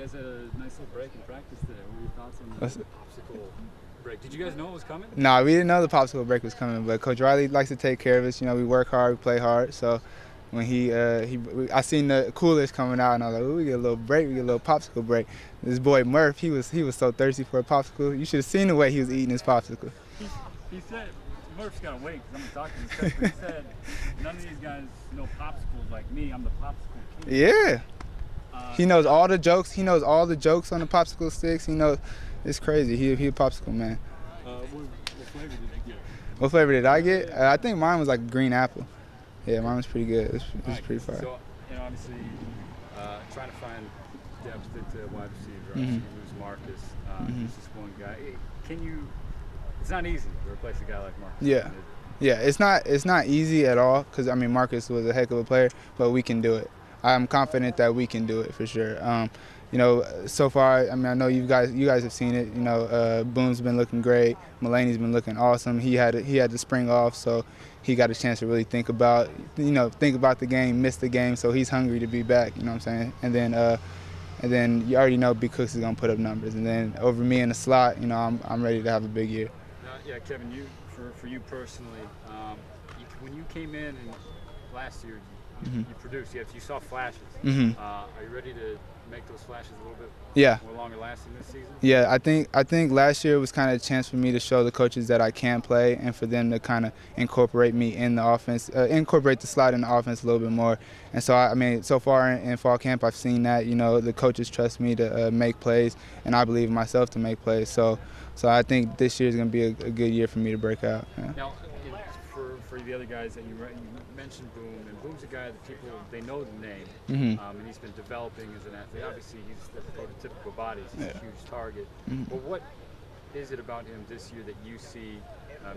guys had a nice little break in practice today. What were your thoughts on the popsicle break? Did you guys know it was coming? Nah, we didn't know the popsicle break was coming, but Coach Riley likes to take care of us. You know, we work hard, we play hard. So when I seen the coolers coming out, and I was like, ooh, we get a little break, we get a little popsicle break. This boy Murph, he was so thirsty for a popsicle. You should have seen the way he was eating his popsicle. He said, Murph's got to wait because I'm going to talk to his coach, but he said, none of these guys know popsicles like me. I'm the popsicle king. Yeah. He knows all the jokes. He knows all the jokes on the popsicle sticks. He knows, it's crazy. He a popsicle man. What flavor did you get? What flavor did I get? I think mine was like green apple. Yeah, mine was pretty good. It was pretty fire. So, obviously, trying to find depth at wide receiver. Obviously, you lose Marcus. This is one guy. It's not easy to replace a guy like Marcus. Yeah. Yeah, it's not easy at all because, I mean, Marcus was a heck of a player, but we can do it. I'm confident that we can do it for sure. So far, I mean, I know you guys have seen it. Boone's been looking great. Mulaney's been looking awesome. He had the spring off, so he got a chance to really think about the game, miss the game. So he's hungry to be back. You know what I'm saying? And then you already know B. Cooks is gonna put up numbers. And then over me in the slot, I'm ready to have a big year. Yeah, Kevin, for you personally, when you came in and last year. You produced. You saw flashes. Are you ready to make those flashes a little bit more longer lasting this season? Yeah, I think last year was kind of a chance for me to show the coaches that I can play and for them to kind of incorporate me in the offense, incorporate the slot in the offense a little bit more. And so, I mean, so far in fall camp, I've seen that, the coaches trust me to make plays, and I believe in myself to make plays. So I think this year is going to be a good year for me to break out. Yeah. Now, for the other guys that you mentioned Boone, and Boone's a guy that they know the name, and he's been developing as an athlete. Obviously, he's the prototypical body. He's a huge target. But what is it about him this year that you see,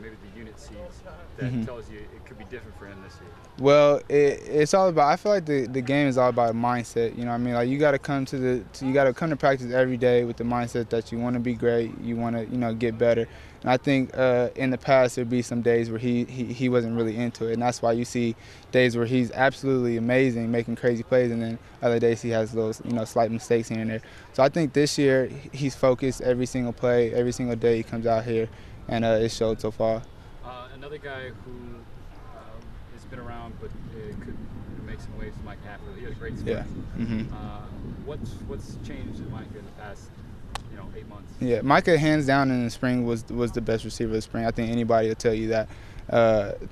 maybe the unit sees, that tells you it could be different for him this year? Well, it's all about. I feel like the game is all about mindset. You know what I mean? Like you got to come to practice every day with the mindset that you want to be great. You want to get better. And I think in the past there'd be some days where he wasn't really into it, and that's why you see days where he's absolutely amazing, making crazy plays, and then other days he has little slight mistakes here and there. So I think this year he's focused every single play, every single day he comes out here, and it showed so far. Another guy who has been around but could make some waves, Mike Hafford. He had a great spring. Yeah. What's changed in Mike in the past 8 months? Yeah, Micah hands down in the spring was the best receiver of the spring. I think anybody will tell you that.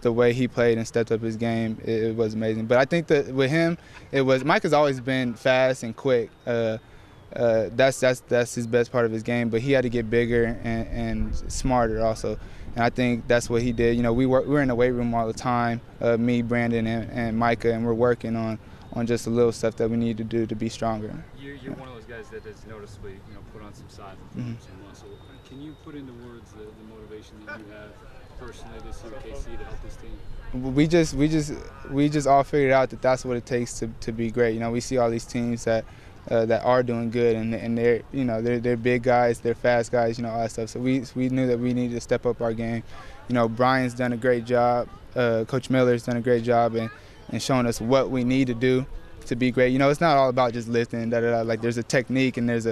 The way he played and stepped up his game, it was amazing. But I think that with him, Micah's always been fast and quick. That's his best part of his game. But he had to get bigger and smarter also. And I think that's what he did. We're in the weight room all the time, me, Brandon, and Micah, and we're working on just the little stuff that we need to do to be stronger. You're one of those guys that has noticeably, put on some size and some muscle. Can you put into words the motivation that you have personally this year at KC to help this team? We just all figured out that that's what it takes to be great. We see all these teams that are doing good, and they're big guys, they're fast guys, all that stuff. So we knew that we needed to step up our game. Brian's done a great job. Coach Miller's done a great job and showing us what we need to do to be great. It's not all about just lifting. Like there's a technique, and there's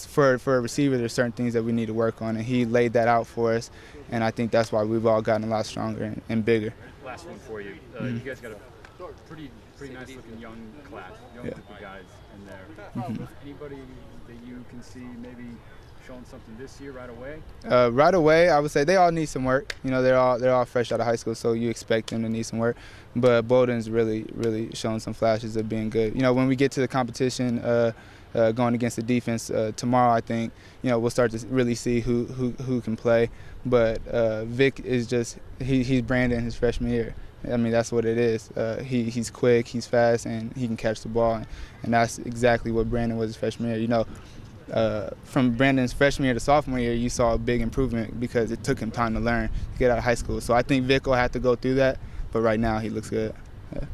for a receiver, there's certain things that we need to work on, and he laid that out for us. And I think that's why we've all gotten a lot stronger and bigger. Last one for you. You guys got a pretty nice looking young class, young group of guys in there. Anybody that you can see maybe showing something this year right away? Right away, I would say they all need some work. They're all fresh out of high school, so you expect them to need some work. But Bowden's really showing some flashes of being good. When we get to the competition, going against the defense tomorrow, I think we'll start to really see who can play. But Vic is just he's Brandon his freshman year. I mean, that's what it is. He's quick, he's fast, and he can catch the ball, and that's exactly what Brandon was his freshman year. From Brandon's freshman year to sophomore year, you saw a big improvement because it took him time to learn to get out of high school. So I think Vic will have to go through that, but right now he looks good. Yeah.